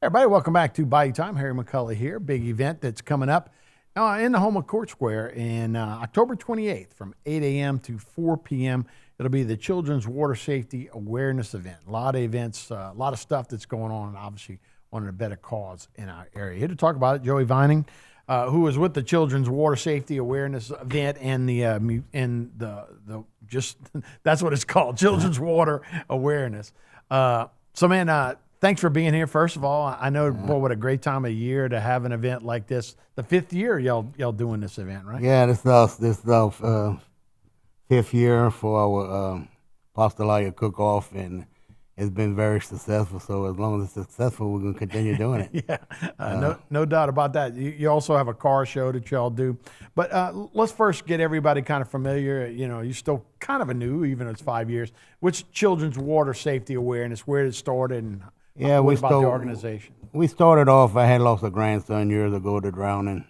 Everybody, welcome back to Bayou Time. Harry McCullough here. Big event that's coming up in the Houma Court Square in October 28th from 8 a.m. to 4 p.m. It'll be the Children's Water Safety Awareness Event. A lot of events, a lot of stuff that's going on, and obviously one of the better cause in our area. Here to talk about it, Joey Vining, who was with the Children's Water Safety Awareness Event and the just that's what it's called, Children's Water Awareness. Man, thanks for being here. First of all, I know, boy, what a great time of year to have an event like this. The fifth year y'all doing this event, right? Yeah, this is our fifth year for our Pastalaya Cookoff, and it's been very successful. So as long as it's successful, we're going to continue doing it. Yeah, no doubt about that. You also have a car show that y'all do. But let's first get everybody kind of familiar. You know, you're still kind of a new, even though it's 5 years. What's Children's Water Safety Awareness? Where did it started? And what about the organization? We started off, I had lost a grandson years ago to drowning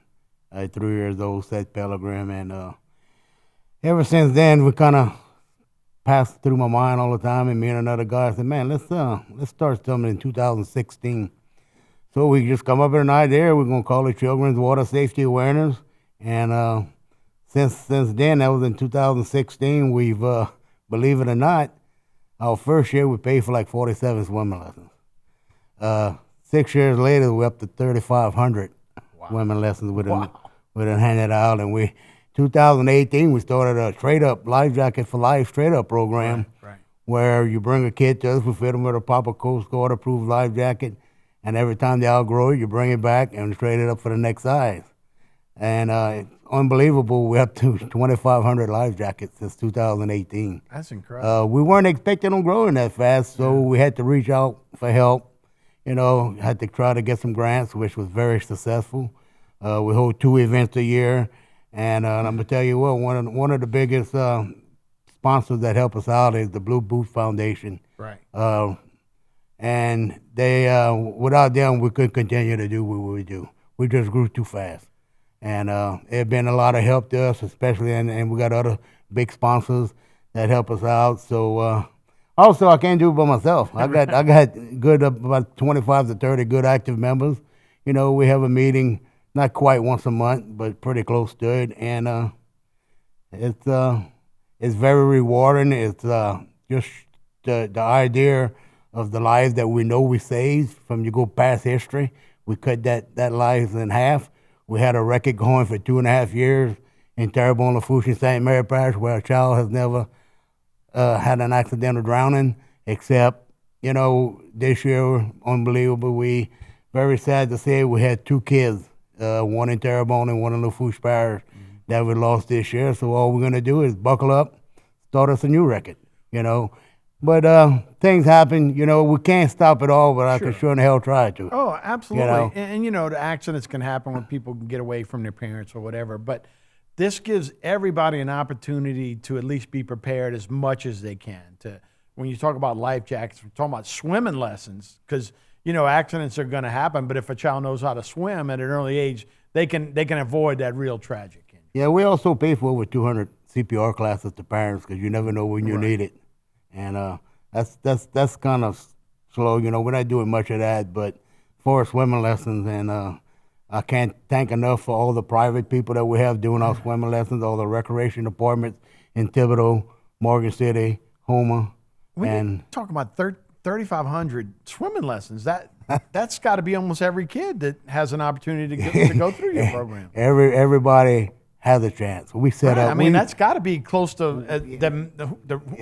at 3 years old, Seth Pellegrim, and ever since then we kind of passed through my mind all the time, and me and another guy said, man, let's start something in 2016. So we just come up with an idea, we're going to call it Children's Water Safety Awareness, and since then, that was in 2016, we've, believe it or not, our first year we paid for like 47 swimming lessons. 6 years later, we're up to 3,500 swimming lessons we done handed out. And 2018, we started a trade-up, Life Jacket for Life trade-up program, where you bring a kid to us, we fit them with a proper Coast Guard approved life jacket, and every time they outgrow it, you bring it back and trade it up for the next size. And it's unbelievable, we're up to 2,500 life jackets since 2018. That's incredible. We weren't expecting them growing that fast, so we had to reach out for help. You know, had to try to get some grants, which was very successful. We hold 2 events a year, and I'm gonna tell you what, one of the biggest sponsors that help us out is the Blue Boot Foundation. Right. And they, without them, we couldn't continue to do what we do. We just grew too fast, and it's been a lot of help to us, especially, and we got other big sponsors that help us out. So. Also, I can't do it by myself. I got good about 25 to 30 good active members. You know, we have a meeting not quite once a month, but pretty close to it, and it's very rewarding. It's just the idea of the lives that we know we saved from you go past history. We cut that lives in half. We had a record going for 2.5 years in Terrebonne, Lafourche, St. Mary Parish, where a child has never had an accidental drowning, except, you know, this year, unbelievable. We, very sad to say, we had 2 kids, one in Terrebonne and one in Lafourche Parish, that we lost this year. So all we're going to do is buckle up, start us a new record, you know. But things happen, you know, we can't stop it all, but I can sure in the hell try to. Oh, absolutely. You know? And, you know, the accidents can happen when people can get away from their parents or whatever, but this gives everybody an opportunity to at least be prepared as much as they can. When you talk about life jackets, we're talking about swimming lessons, because, you know, accidents are going to happen, but if a child knows how to swim at an early age, they can avoid that real tragic injury. Yeah, we also pay for over 200 CPR classes to parents, because you never know when you need it. And that's kind of slow. You know, we're not doing much of that, but for swimming lessons, and I can't thank enough for all the private people that we have doing our swimming lessons, all the recreation departments in Thibodaux, Morgan City, Houma. When you talk about 3,500 swimming lessons, that's got to be almost every kid that has an opportunity to go through your program. Everybody has a chance. We set up. I mean, that's got to be close to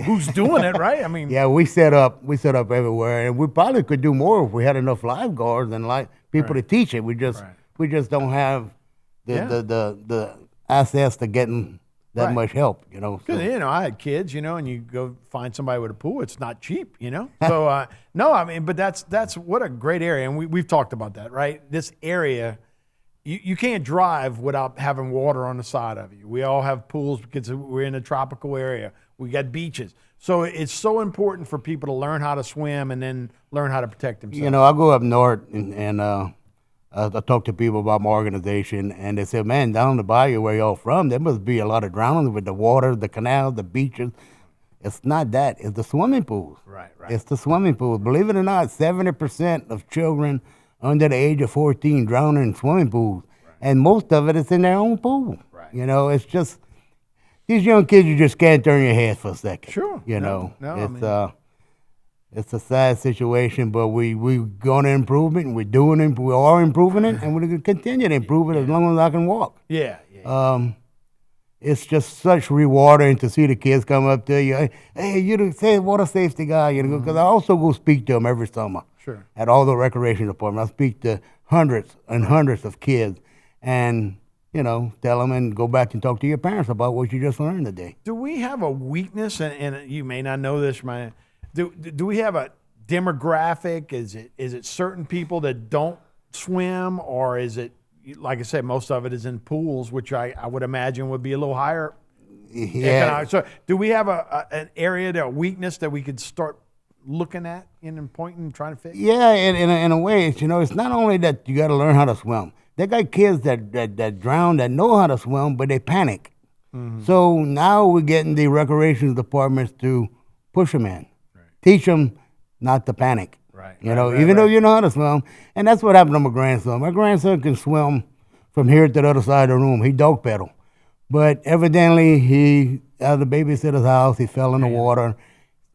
who's doing it, right? I mean, yeah, we set up everywhere, and we probably could do more if we had enough lifeguards and people to teach it. We just don't have the access to getting that much help, you know. Because, you know, I had kids, you know, and you go find somebody with a pool, it's not cheap, you know. So, no, I mean, but that's what a great area. And we've talked about that, right? This area, you can't drive without having water on the side of you. We all have pools because we're in a tropical area. We got beaches. So it's so important for people to learn how to swim and then learn how to protect themselves. You know, I go up north and I talk to people about my organization, and they said, man, down the bayou where y'all from, there must be a lot of drowning with the water, the canals, the beaches. It's not that. It's the swimming pools. Right. It's the swimming pools. Believe it or not, 70% of children under the age of 14 drowning in swimming pools, and most of it is in their own pool. Right. You know, it's just these young kids. You just can't turn your head for a second. Sure. You know, No, it's a sad situation, but we going to improve it, and we're doing it. We are improving it, and we're going to continue to improve it as long as I can walk. Yeah. It's just such rewarding to see the kids come up to you. Hey, you the water safety guy, you know, because I also go speak to them every summer. Sure. At all the recreation departments. I speak to hundreds and hundreds of kids, and you know, tell them and go back and talk to your parents about what you just learned today. Do we have a weakness, and you may not know this, man? Do we have a demographic? Is it certain people that don't swim, or is it, like I said, most of it is in pools, which I would imagine would be a little higher? Yeah. So do we have an area, a weakness that we could start looking at and pointing and trying to fix? Yeah, in a way, it's, you know, it's not only that you got to learn how to swim. They got kids that drown that know how to swim, but they panic. Mm-hmm. So now we're getting the recreation departments to push them in, teach them not to panic. Right. You know, even though you know how to swim, and that's what happened to my grandson. My grandson can swim from here to the other side of the room. He dog pedal, but evidently he at the babysitter's house. He fell in the water.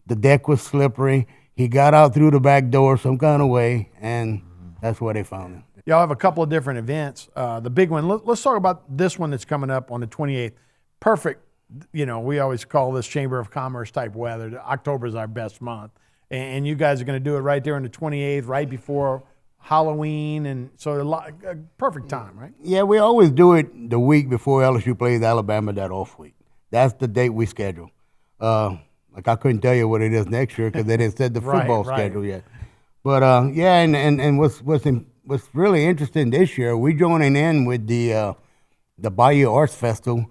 The deck was slippery. He got out through the back door some kind of way, and that's where they found him. Y'all have a couple of different events. The big one, let's talk about this one that's coming up on the 28th. Perfect. You know, we always call this Chamber of Commerce type weather. October is our best month. And you guys are going to do it right there on the 28th, right before Halloween. And so a perfect time, right? Yeah, we always do it the week before LSU plays Alabama, that off week. That's the date we schedule. Like I couldn't tell you what it is next year because they didn't set the football schedule yet. But yeah, and what's really interesting this year, we joining in with the Bayou Arts Festival.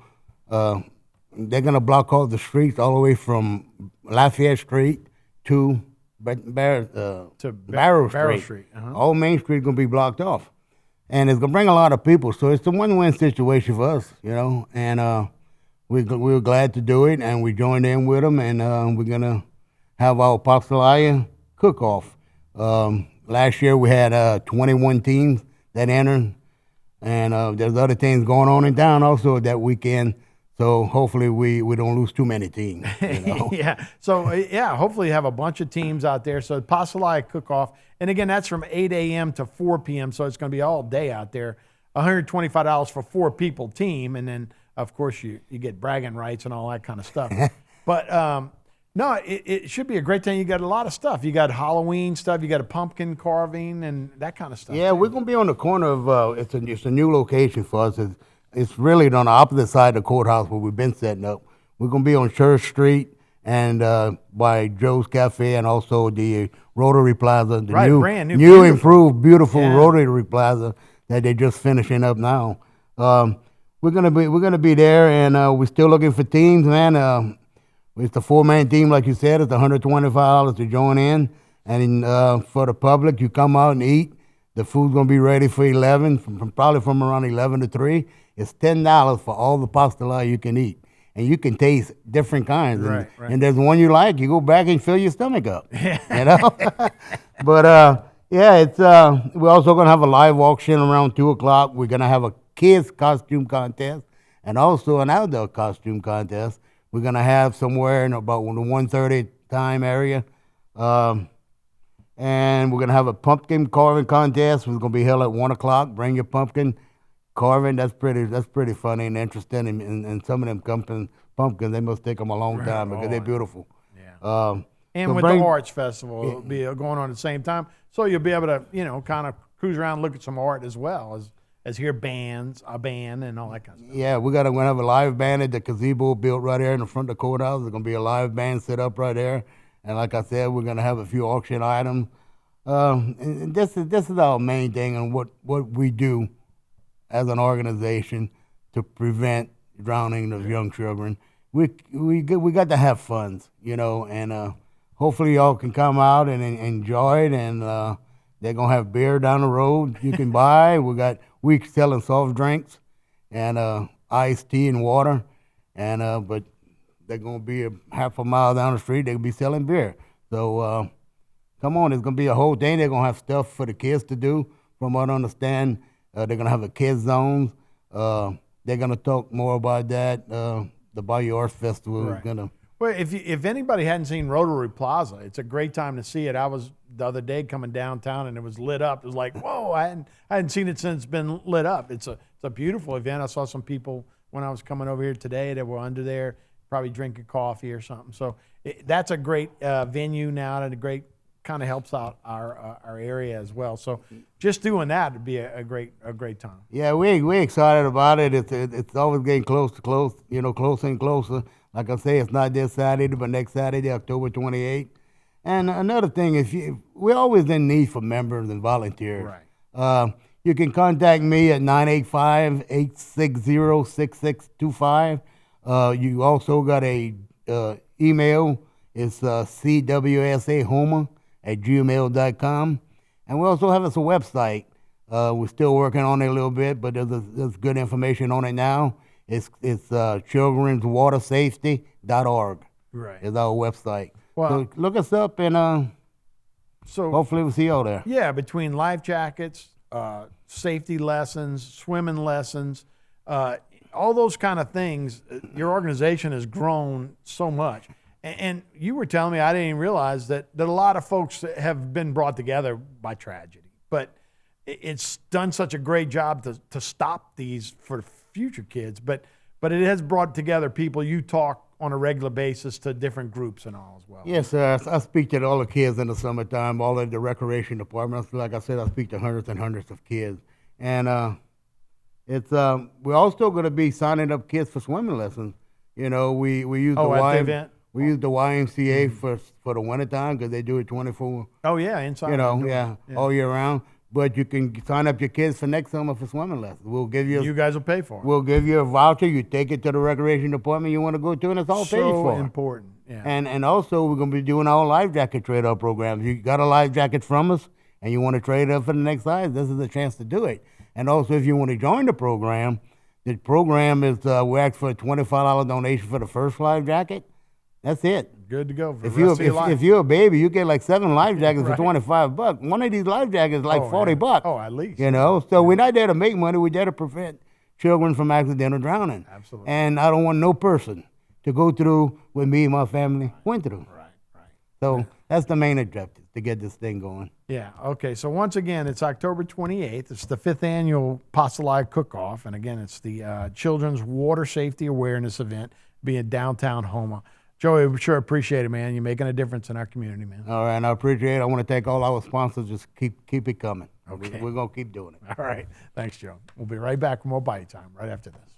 They're gonna block all the streets all the way from Lafayette Street to Barrow Street. Uh-huh. All Main Street gonna be blocked off, and it's gonna bring a lot of people. So it's a win-win situation for us, you know. And we were glad to do it, and we joined in with them, and we're gonna have our Pastalaya Cookoff. Last year we had 21 teams that entered, and there's other things going on in town also that weekend. So hopefully we don't lose too many teams. You know? Yeah. So yeah, hopefully you have a bunch of teams out there. So Pastalaya Cookoff, and again that's from 8 a.m. to 4 p.m. So it's going to be all day out there. $125 for 4 people team, and then of course you get bragging rights and all that kind of stuff. But no, it should be a great thing. You got a lot of stuff. You got Halloween stuff. You got a pumpkin carving and that kind of stuff. Yeah, we're gonna be on the corner of it's a new location for us. It's really on the opposite side of the courthouse where we've been setting up. We're gonna be on Church Street and by Joe's Cafe and also the Rotary Plaza, the brand new, new improved, beautiful Rotary Plaza that they're just finishing up now. We're gonna be there, and we're still looking for teams, man. It's a 4-man team, like you said. It's $125 to join in, and for the public, you come out and eat. The food's gonna be ready for 11, probably from around 11 to 3. It's $10 for all the pastalaya you can eat, and you can taste different kinds. Right. And there's one you like, you go back and fill your stomach up. You know. But yeah, it's we're also gonna have a live auction around 2:00. We're gonna have a kids costume contest and also an outdoor costume contest. We're gonna have somewhere in about the 1:30 time area, and we're gonna have a pumpkin carving contest. It's gonna be held at 1:00. Bring your pumpkin carving. That's pretty funny and interesting. And some of them pumpkins, they must take them a long time because they're beautiful. Yeah. And so with the Arts Festival, it'll be going on at the same time, so you'll be able to kind of cruise around, and look at some art as well as hear a band and all that kind of stuff. Yeah, we're gonna have a live band at the gazebo built right there in the front of the courthouse. There's gonna be a live band set up right there, and like I said, we're gonna have a few auction items. And this is our main thing and what we do as an organization to prevent drowning of young children. We got to have fun, and hopefully y'all can come out and enjoy it. And they're gonna have beer down the road you can buy. We selling soft drinks and iced tea and water, and but they're gonna be a half a mile down the street. They'll be selling beer. So come on, it's gonna be a whole thing. They're gonna have stuff for the kids to do, from what I understand, they're gonna have a kids zones. They're gonna talk more about that. The Bayou Arts Festival is gonna. Well, if anybody hadn't seen Rotary Plaza, it's a great time to see it. I was the other day coming downtown and it was lit up. It was like, whoa! I hadn't seen it since it's been lit up. It's a beautiful event. I saw some people when I was coming over here today that were under there, probably drinking coffee or something. So that's a great venue now, and a great kind of helps out our area as well. So just doing that would be a great time. Yeah, we're excited about it. It's always getting closer and closer. Like I say, it's not this Saturday, but next Saturday, October 28th. And another thing is, we're always in need for members and volunteers. Right. You can contact me at 985-860-6625. You also got a email. It's cwsahouma@gmail.com. And we also have us a website. We're still working on it a little bit, but there's good information on it now. It's childrenswatersafety.org. Right. Is our website. Well, so look us up, and so hopefully we'll see you all there. Yeah, between life jackets, safety lessons, swimming lessons, all those kind of things, your organization has grown so much. And you were telling me, I didn't even realize that a lot of folks have been brought together by tragedy. But it's done such a great job to stop these for future kids. But it has brought together people. You talk on a regular basis to different groups and all as well. Yes, sir. I speak to all the kids in the summertime, all of the recreation departments. Like I said, I speak to hundreds and hundreds of kids. And we're also going to be signing up kids for swimming lessons. You know, we use the event. We use the YMCA for the wintertime because they do it 24. Oh yeah, inside. All year round. But you can sign up your kids for next summer for swimming lessons. We'll give you. You guys will pay for it. We'll give you a voucher. You take it to the recreation department you want to go to, and it's all paid for. So important. Yeah. And also we're going to be doing our life jacket trade-off programs. You got a life jacket from us, and you want to trade it up for the next size. This is a chance to do it. And also, if you want to join the program is we ask for a $25 donation for the first life jacket. That's it. Good to go. For if you're a baby, you get like 7 life jackets for $25. One of these life jackets is like $40. Oh, at least. You know, so we're not there to make money. We're there to prevent children from accidental drowning. Absolutely. And I don't want no person to go through what me and my family went through. Right. So that's the main objective, to get this thing going. Yeah. Okay. So once again, it's October 28th. It's the 5th annual Pastalaya Cookoff, and again, it's the Children's Water Safety Awareness event being downtown Houma. Joey, we sure appreciate it, man. You're making a difference in our community, man. All right, and I appreciate it. I want to thank all our sponsors. Just keep it coming. Okay. We're going to keep doing it. All right. Thanks, Joe. We'll be right back with more Bayou Time right after this.